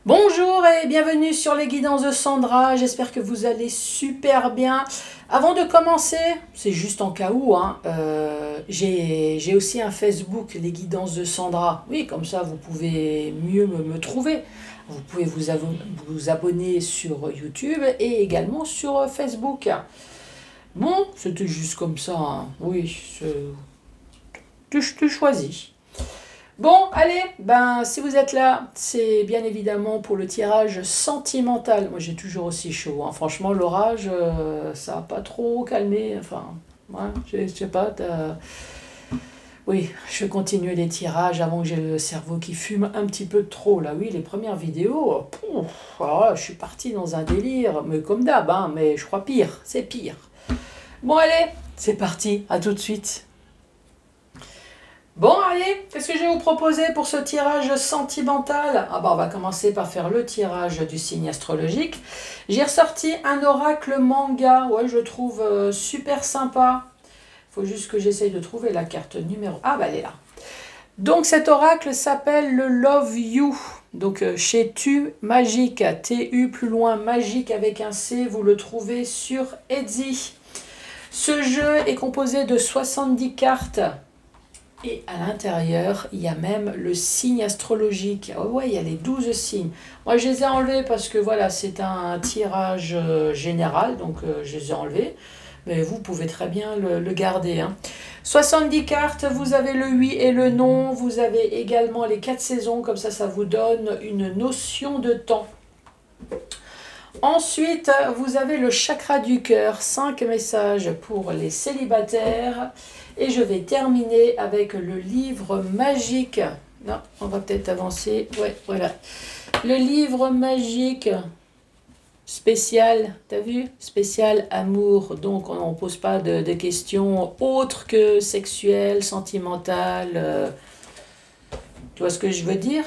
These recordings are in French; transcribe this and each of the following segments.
Bonjour et bienvenue sur les guidances de Sandra, j'espère que vous allez super bien. Avant de commencer, c'est juste en cas où, j'ai aussi un Facebook, les guidances de Sandra. Oui, comme ça vous pouvez mieux me trouver. Vous pouvez vous abonner sur YouTube et également sur Facebook. Bon, c'était juste comme ça, hein. Oui, tu choisis. Bon, allez, ben si vous êtes là, c'est bien évidemment pour le tirage sentimental. Moi j'ai toujours aussi chaud, hein. Franchement l'orage, ça n'a pas trop calmé. Enfin, ouais, je sais pas, oui, je vais continuer les tirages avant que j'ai le cerveau qui fume un petit peu trop. Là, oui, les premières vidéos, alors là, je suis parti dans un délire, mais comme d'hab, hein, mais je crois pire, c'est pire. Bon allez, c'est parti, à tout de suite. Bon, allez, qu'est-ce que je vais vous proposer pour ce tirage sentimental? Ah bah, on va commencer par faire le tirage du signe astrologique. J'ai ressorti un oracle manga, ouais, je trouve super sympa. Il faut juste que j'essaye de trouver la carte numéro... Ah bah, elle est là. Donc, cet oracle s'appelle le Love You. Donc, chez Tu Magique, T-U plus loin, magique avec un C, vous le trouvez sur Etsy. Ce jeu est composé de 70 cartes. Et à l'intérieur, il y a même le signe astrologique. Oh ouais, il y a les 12 signes. Moi, je les ai enlevés parce que voilà, c'est un tirage général, donc je les ai enlevés. Mais vous pouvez très bien le garder, hein. 70 cartes, vous avez le oui et le non. Vous avez également les 4 saisons, comme ça vous donne une notion de temps. Ensuite, vous avez le chakra du cœur, 5 messages pour les célibataires. Et je vais terminer avec le livre magique. Non, on va peut-être avancer. Ouais, voilà. Le livre magique spécial, t'as vu? Spécial amour. Donc, on ne pose pas de questions autres que sexuelles, sentimentales. Tu vois ce que je veux dire?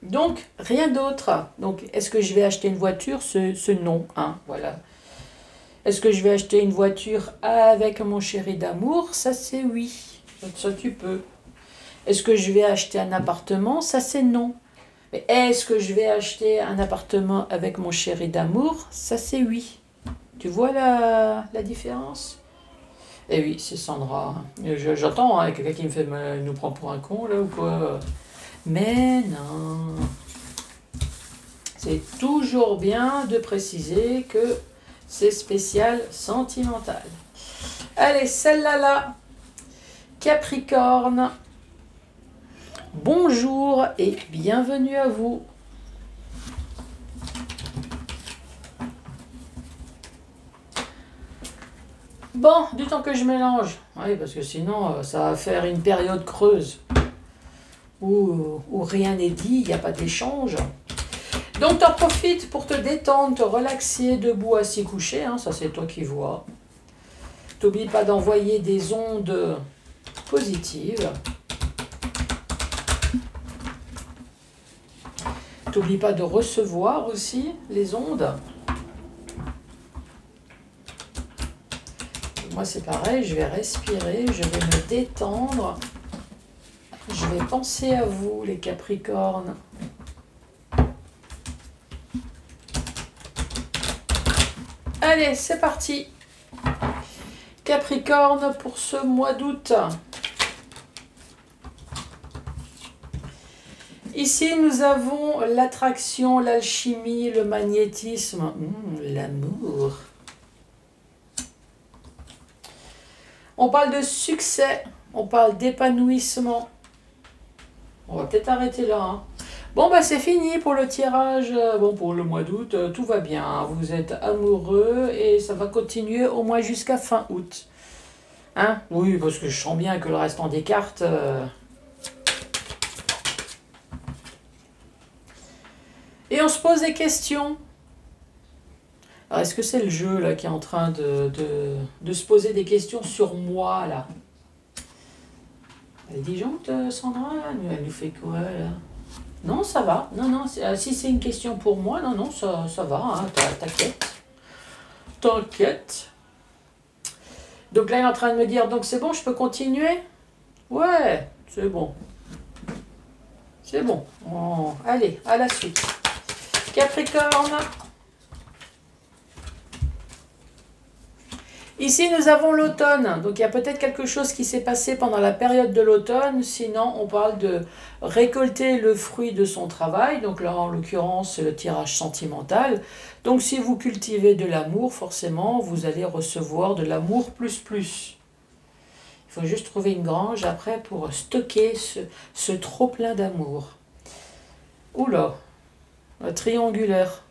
Donc, rien d'autre. Donc, est-ce que je vais acheter une voiture? Ce non, hein, voilà. Est-ce que je vais acheter une voiture avec mon chéri d'amour? Ça, c'est oui. Ça, tu peux. Est-ce que je vais acheter un appartement? Ça, c'est non. Mais est-ce que je vais acheter un appartement avec mon chéri d'amour? Ça, c'est oui. Tu vois la différence? Eh oui, c'est Sandra. J'entends, hein, quelqu'un qui nous prend pour un con, là, ou quoi? Mais non. C'est toujours bien de préciser que c'est spécial sentimental. Allez, celle-là, là. Capricorne. Bonjour et bienvenue à vous. Bon, du temps que je mélange. Oui, parce que sinon, ça va faire une période creuse. Où rien n'est dit, il n'y a pas d'échange. Donc, tu en profites pour te détendre, te relaxer, debout, assis, couché. Hein, ça, c'est toi qui vois. N'oublie pas d'envoyer des ondes positives. N'oublie pas de recevoir aussi les ondes. Moi, c'est pareil, je vais respirer, je vais me détendre. Je vais penser à vous, les Capricornes. Allez, c'est parti. Capricorne pour ce mois d'août. Ici, nous avons l'attraction, l'alchimie, le magnétisme, l'amour. On parle de succès, on parle d'épanouissement. On va peut-être arrêter là, hein. Bon, bah c'est fini pour le tirage. Bon, pour le mois d'août, tout va bien. Vous êtes amoureux et ça va continuer au moins jusqu'à fin août. Hein? Oui, parce que je sens bien que le restant des cartes... Et on se pose des questions. Alors, est-ce que c'est le jeu là qui est en train de se poser des questions sur moi, là? Elle est disjoncte, Sandra? Elle nous fait quoi, là? Non, ça va. Non, non, si c'est une question pour moi, non, non, ça va, hein, t'inquiète. T'inquiète. Donc là, il est en train de me dire, donc c'est bon, je peux continuer? Ouais, c'est bon. C'est bon. Oh, allez, à la suite. Capricorne. Ici, nous avons l'automne. Donc, il y a peut-être quelque chose qui s'est passé pendant la période de l'automne. Sinon, on parle de récolter le fruit de son travail. Donc là, en l'occurrence, c'est le tirage sentimental. Donc, si vous cultivez de l'amour, forcément, vous allez recevoir de l'amour plus plus. Il faut juste trouver une grange après pour stocker ce trop plein d'amour. Oula, triangulaire.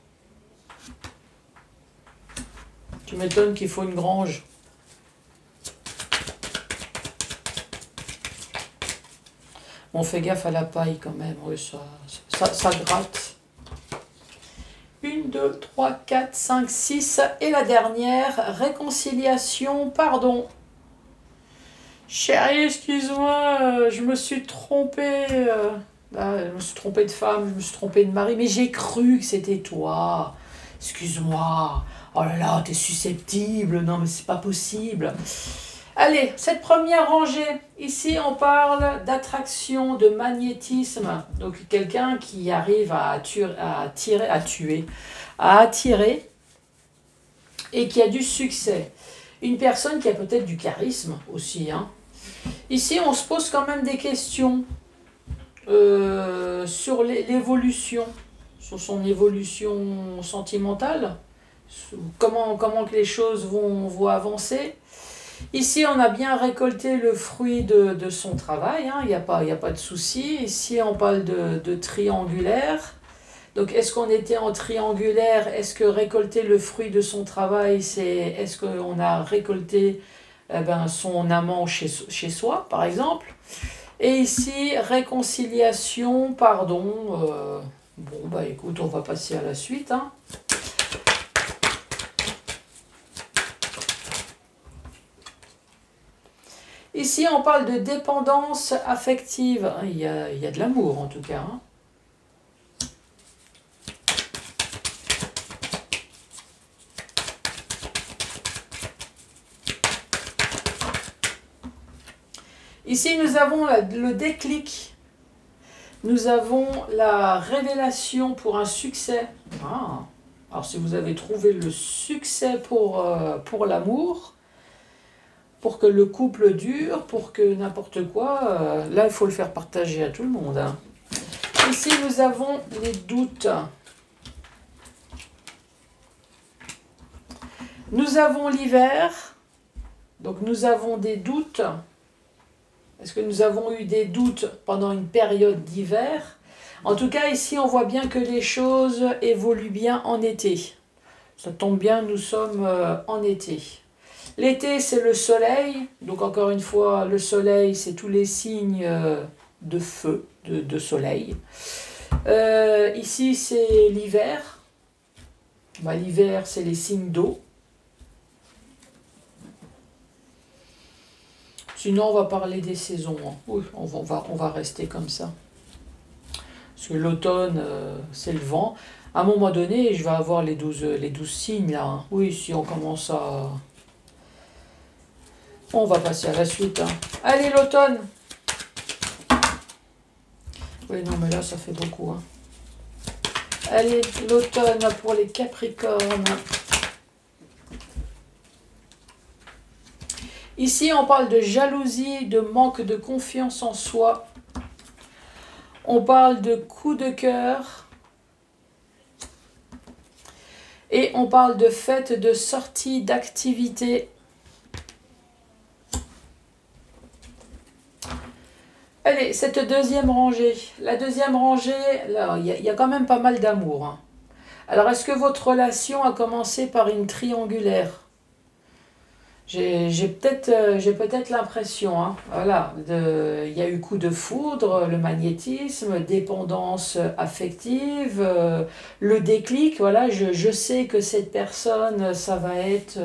Tu m'étonnes qu'il faut une grange. On fait gaffe à la paille quand même, oui, ça gratte. 1, 2, 3, 4, 5, 6. Et la dernière, réconciliation, pardon. Chérie, excuse-moi, je me suis trompée. Je me suis trompée de femme, je me suis trompée de mari, mais j'ai cru que c'était toi. Excuse-moi. Oh là là, t'es susceptible. Non, mais c'est pas possible. Allez, cette première rangée. Ici, on parle d'attraction, de magnétisme. Donc, quelqu'un qui arrive à attirer et qui a du succès. Une personne qui a peut-être du charisme aussi. Hein. Ici, on se pose quand même des questions sur l'évolution, sur son évolution sentimentale. Comment que les choses vont avancer. Ici, on a bien récolté le fruit de son travail, hein, il n'y a pas de souci. Ici, on parle de triangulaire. Donc, est-ce qu'on était en triangulaire? Est-ce que récolter le fruit de son travail, est-ce qu'on a récolté son amant chez soi, par exemple? Et ici, réconciliation, pardon. Bon, bah écoute, on va passer à la suite, hein. Ici, on parle de dépendance affective. Il y a de l'amour, en tout cas. Hein. Ici, nous avons le déclic. Nous avons la révélation pour un succès. Ah. Alors, si vous avez trouvé le succès pour l'amour, pour que le couple dure, pour que n'importe quoi, là, il faut le faire partager à tout le monde. Hein. Ici, nous avons les doutes. Nous avons l'hiver. Donc, nous avons des doutes. Est-ce que nous avons eu des doutes pendant une période d'hiver? En tout cas, ici, on voit bien que les choses évoluent bien en été. Ça tombe bien, nous sommes en été. L'été, c'est le soleil. Donc, encore une fois, le soleil, c'est tous les signes de feu, de soleil. Ici, c'est l'hiver. L'hiver, c'est les signes d'eau. Sinon, on va parler des saisons. Hein. Oui, on va rester comme ça. Parce que l'automne, c'est le vent. À un moment donné, je vais avoir les 12 signes là. Hein. Oui, si on commence à... On va passer à la suite. Hein. Allez, l'automne. Oui, non, mais là, ça fait beaucoup. Hein. Allez, l'automne pour les Capricornes. Ici, on parle de jalousie, de manque de confiance en soi. On parle de coup de cœur. Et on parle de fête de sortie, d'activité. Allez, cette deuxième rangée. La deuxième rangée, là, il y a quand même pas mal d'amour. Hein. Alors, est-ce que votre relation a commencé par une triangulaire? J'ai peut-être l'impression, hein, voilà, il y a eu coup de foudre, le magnétisme, dépendance affective, le déclic, voilà, je sais que cette personne, ça va être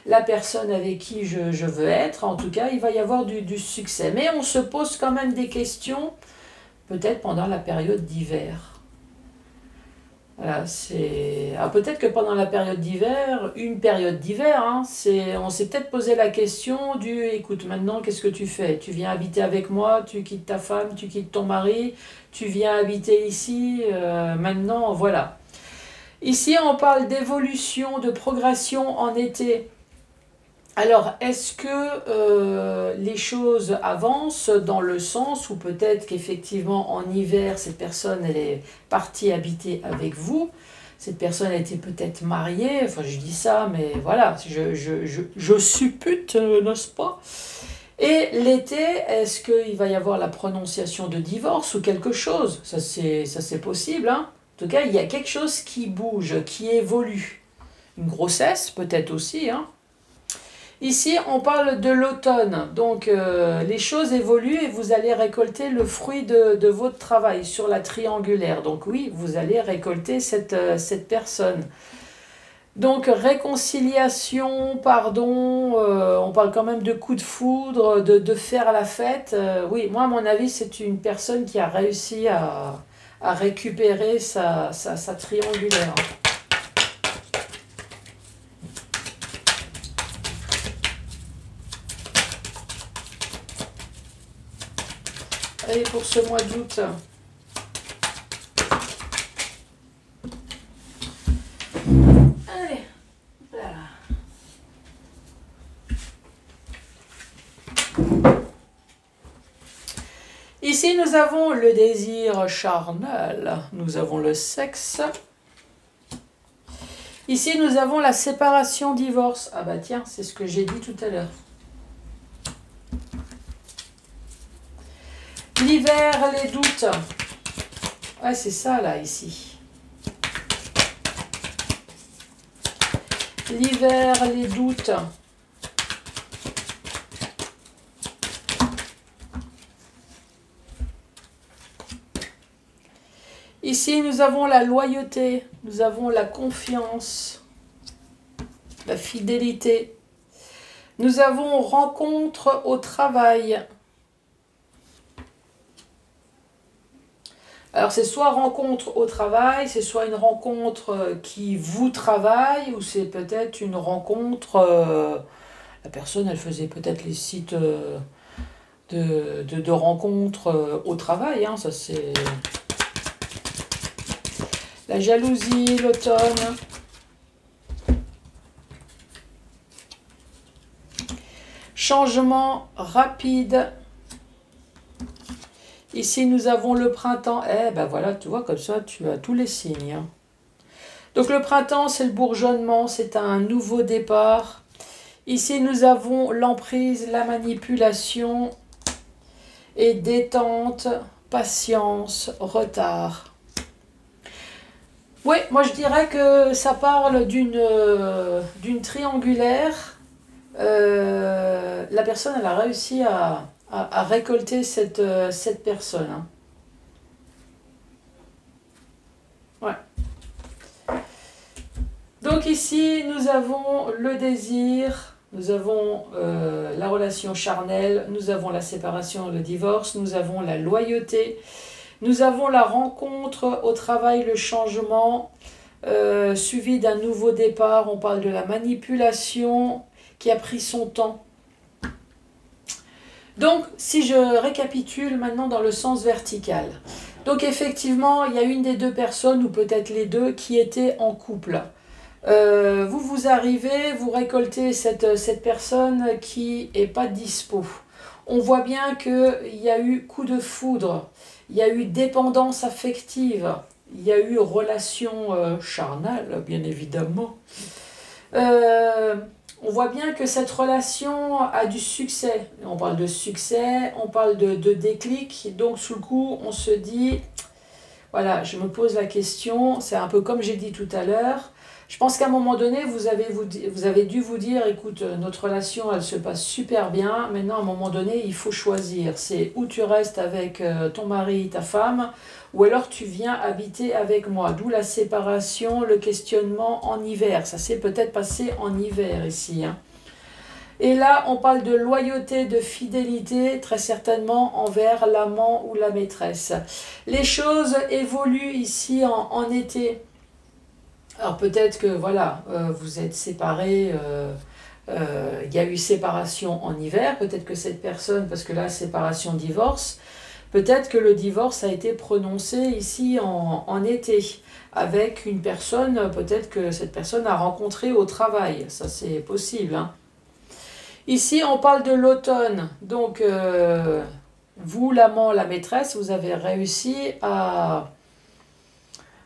la personne avec qui je veux être, en tout cas, il va y avoir du succès. Mais on se pose quand même des questions, peut-être pendant la période d'hiver. Voilà, peut-être que pendant la période d'hiver, hein, on s'est peut-être posé la question du écoute, maintenant, qu'est-ce que tu fais? Tu viens habiter avec moi, tu quittes ta femme, tu quittes ton mari, tu viens habiter ici, maintenant, voilà. Ici, on parle d'évolution, de progression en été. Alors, est-ce que les choses avancent dans le sens où peut-être qu'effectivement en hiver, cette personne elle est partie habiter avec vous, cette personne était peut-être mariée, enfin je dis ça, mais voilà, je suppute, n'est-ce pas? Et l'été, est-ce qu'il va y avoir la prononciation de divorce ou quelque chose? Ça c'est possible, hein? En tout cas, il y a quelque chose qui bouge, qui évolue. Une grossesse peut-être aussi, hein? Ici, on parle de l'automne, donc les choses évoluent et vous allez récolter le fruit de votre travail sur la triangulaire. Donc oui, vous allez récolter cette personne. Donc réconciliation, pardon, on parle quand même de coup de foudre, de faire la fête. Oui, moi à mon avis, c'est une personne qui a réussi à récupérer sa triangulaire. Allez, pour ce mois d'août. Allez, voilà. Ici, nous avons le désir charnel, nous avons le sexe. Ici, nous avons la séparation, divorce. Ah bah tiens, c'est ce que j'ai dit tout à l'heure. L'hiver, les doutes. Ouais, c'est ça, là, ici. L'hiver, les doutes. Ici, nous avons la loyauté, nous avons la confiance, la fidélité. Nous avons rencontre au travail. Alors, c'est soit rencontre au travail, c'est soit une rencontre qui vous travaille, ou c'est peut-être une rencontre... la personne, elle faisait peut-être les sites de rencontres au travail, hein, ça c'est... La jalousie, l'automne. Changement rapide. Ici, nous avons le printemps. Eh ben voilà, tu vois, comme ça, tu as tous les signes. Hein. Donc le printemps, c'est le bourgeonnement, c'est un nouveau départ. Ici, nous avons l'emprise, la manipulation et détente, patience, retard. Oui, moi je dirais que ça parle d'une triangulaire. La personne, elle a réussi à récolter cette personne. Hein. Ouais. Donc ici, nous avons le désir, nous avons la relation charnelle, nous avons la séparation, le divorce, nous avons la loyauté. Nous avons la rencontre au travail, le changement, suivi d'un nouveau départ. On parle de la manipulation qui a pris son temps. Donc, si je récapitule maintenant dans le sens vertical. Donc, effectivement, il y a une des deux personnes, ou peut-être les deux, qui étaient en couple. Vous arrivez, vous récoltez cette personne qui n'est pas dispo. On voit bien qu'il y a eu coup de foudre. Il y a eu dépendance affective, il y a eu relation charnelle, bien évidemment. On voit bien que cette relation a du succès. On parle de succès, on parle de déclic. Donc, sous le coup, on se dit, voilà, je me pose la question, c'est un peu comme j'ai dit tout à l'heure. Je pense qu'à un moment donné, vous avez dû vous dire, écoute, notre relation, elle se passe super bien. Maintenant, à un moment donné, il faut choisir. C'est où tu restes avec ton mari, ta femme, ou alors tu viens habiter avec moi. D'où la séparation, le questionnement en hiver. Ça s'est peut-être passé en hiver ici. Hein. Et là, on parle de loyauté, de fidélité, très certainement envers l'amant ou la maîtresse. Les choses évoluent ici en été. Alors peut-être que voilà, vous êtes séparés, il y a eu séparation en hiver, peut-être que cette personne, parce que là, séparation, divorce, Peut-être que le divorce a été prononcé ici en été, avec une personne, peut-être que cette personne a rencontré au travail. Ça, c'est possible, hein. Ici, on parle de l'automne. Donc, vous, l'amant, la maîtresse, vous avez réussi à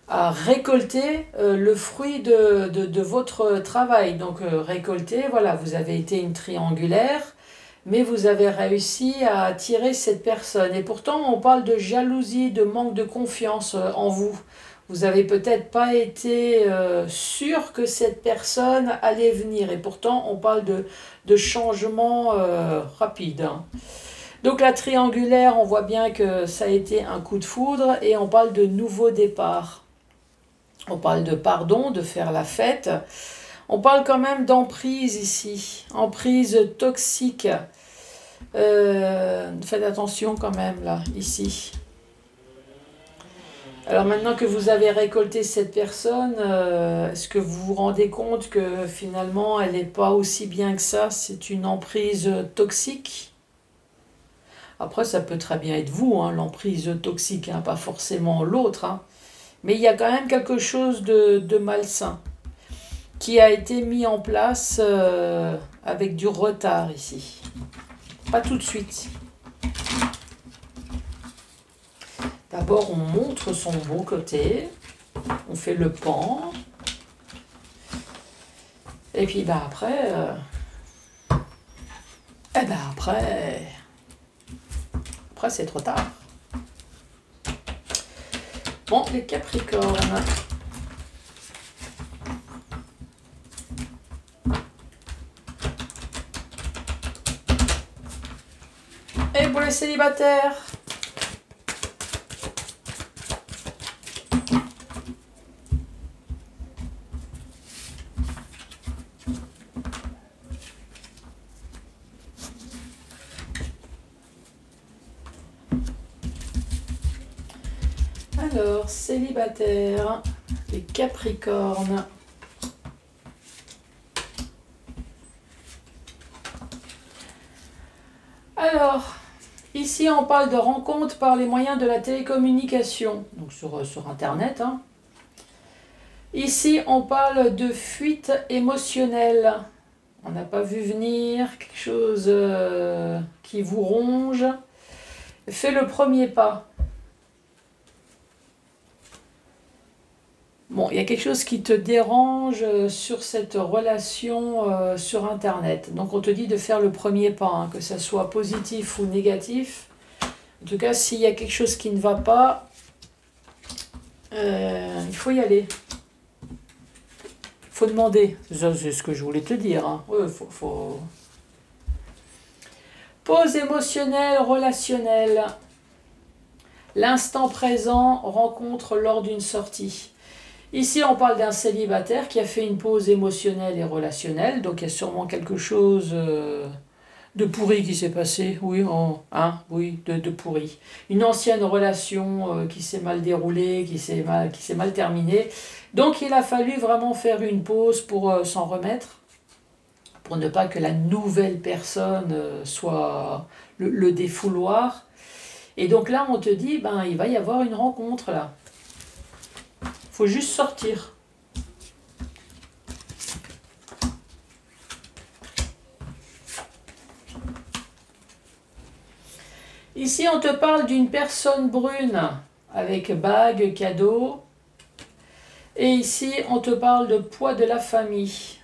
récolter le fruit de votre travail. Donc, récolter, voilà, vous avez été une triangulaire, mais vous avez réussi à attirer cette personne. Et pourtant, on parle de jalousie, de manque de confiance en vous. Vous n'avez peut-être pas été sûr que cette personne allait venir. Et pourtant, on parle de changement rapide, hein. Donc la triangulaire, on voit bien que ça a été un coup de foudre et on parle de nouveau départ. On parle de pardon, de faire la fête. On parle quand même d'emprise ici, emprise toxique. Faites attention quand même là, ici. Alors maintenant que vous avez récolté cette personne, est-ce que vous vous rendez compte que finalement elle n'est pas aussi bien que ça? C'est une emprise toxique. Après ça peut très bien être vous, hein, l'emprise toxique, hein, pas forcément l'autre, hein. Mais il y a quand même quelque chose de malsain qui a été mis en place avec du retard ici. Pas tout de suite. D'abord, on montre son beau côté, on fait le pan, et puis bah, après, après c'est trop tard. Bon, les Capricornes. Et pour les célibataires. Alors, célibataire, les Capricornes. Alors, ici on parle de rencontres par les moyens de la télécommunication, donc sur Internet, hein. Ici on parle de fuite émotionnelle. On n'a pas vu venir, quelque chose qui vous ronge. Fais le premier pas. Bon, il y a quelque chose qui te dérange sur cette relation sur Internet. Donc on te dit de faire le premier pas, hein, que ça soit positif ou négatif. En tout cas, s'il y a quelque chose qui ne va pas, il faut y aller. Il faut demander. C'est ce que je voulais te dire, hein. Ouais, faut... Pause émotionnelle, relationnelle. L'instant présent, rencontre lors d'une sortie. Ici, on parle d'un célibataire qui a fait une pause émotionnelle et relationnelle. Donc, il y a sûrement quelque chose de pourri qui s'est passé. Oui, oui, de pourri. Une ancienne relation qui s'est mal déroulée, qui s'est mal terminée. Donc, il a fallu vraiment faire une pause pour s'en remettre, pour ne pas que la nouvelle personne soit le défouloir. Et donc là, on te dit, ben, il va y avoir une rencontre là. Faut juste sortir. Ici, on te parle d'une personne brune avec bague, cadeau. Et ici, on te parle de poids de la famille.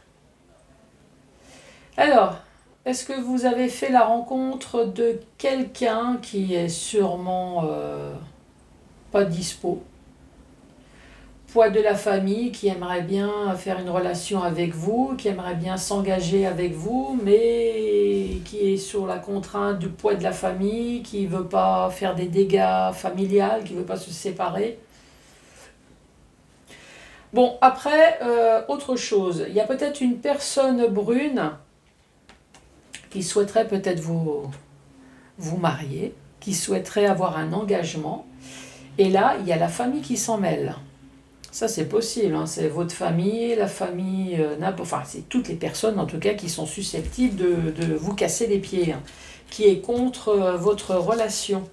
Alors, est-ce que vous avez fait la rencontre de quelqu'un qui est sûrement pas dispo? Poids de la famille qui aimerait bien faire une relation avec vous, qui aimerait bien s'engager avec vous, mais qui est sur la contrainte du poids de la famille, qui ne veut pas faire des dégâts familiales, qui ne veut pas se séparer. Bon, après, autre chose. Il y a peut-être une personne brune qui souhaiterait peut-être vous marier, qui souhaiterait avoir un engagement. Et là, il y a la famille qui s'en mêle. Ça, c'est possible, hein. C'est votre famille, la famille, enfin, c'est toutes les personnes, en tout cas, qui sont susceptibles de vous casser les pieds, hein, qui est contre votre relation.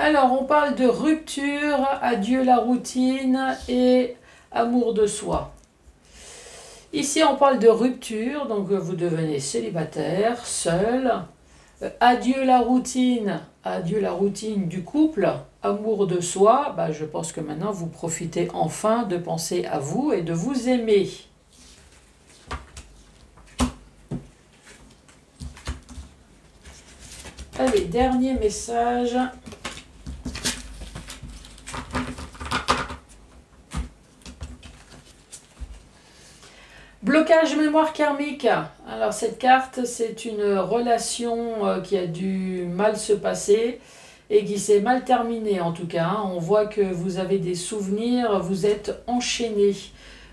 Alors, on parle de rupture, adieu la routine et amour de soi. Ici, on parle de rupture, donc vous devenez célibataire, seul. Adieu la routine du couple, amour de soi. Bah, je pense que maintenant, vous profitez enfin de penser à vous et de vous aimer. Allez, dernier message. Blocage mémoire karmique. Alors cette carte, c'est une relation qui a dû mal se passer et qui s'est mal terminée en tout cas. On voit que vous avez des souvenirs, vous êtes enchaînés.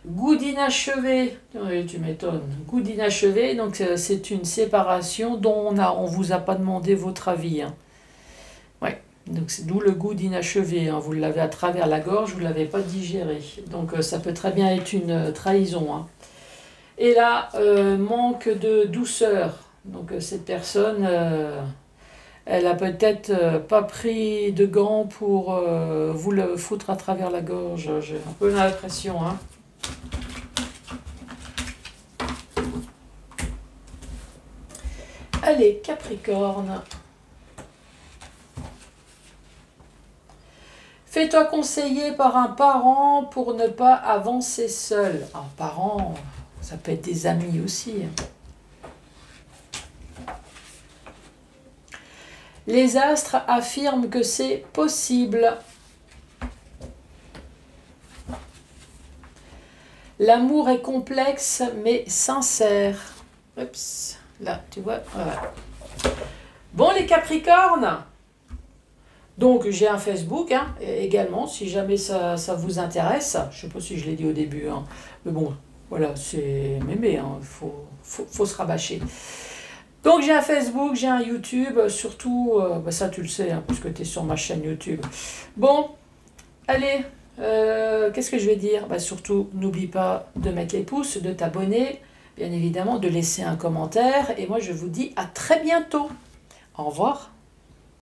Goût d'inachevé, oui, tu m'étonnes. Goût d'inachevé, donc c'est une séparation dont on vous a pas demandé votre avis. Hein. Ouais. Donc c'est d'où le goût d'inachevé. Hein. Vous l'avez à travers la gorge, vous ne l'avez pas digéré. Donc ça peut très bien être une trahison. Hein. Et là, manque de douceur. Donc cette personne, elle a peut-être pas pris de gants pour vous le foutre à travers la gorge. J'ai un peu l'impression. Hein. Allez, Capricorne. Fais-toi conseiller par un parent pour ne pas avancer seul. Un parent, ça peut être des amis aussi. Les astres affirment que c'est possible. L'amour est complexe mais sincère. Oups, là, tu vois, voilà. Bon, les Capricornes. Donc j'ai un Facebook hein, également, si jamais ça vous intéresse. Je ne sais pas si je l'ai dit au début, hein. Mais bon, voilà, c'est mémé, hein. Faut se rabâcher. Donc j'ai un Facebook, j'ai un YouTube, surtout, bah ça tu le sais, hein, puisque tu es sur ma chaîne YouTube. Bon, allez, qu'est-ce que je vais dire? Bah, surtout, n'oublie pas de mettre les pouces, de t'abonner, bien évidemment, de laisser un commentaire. Et moi je vous dis à très bientôt. Au revoir.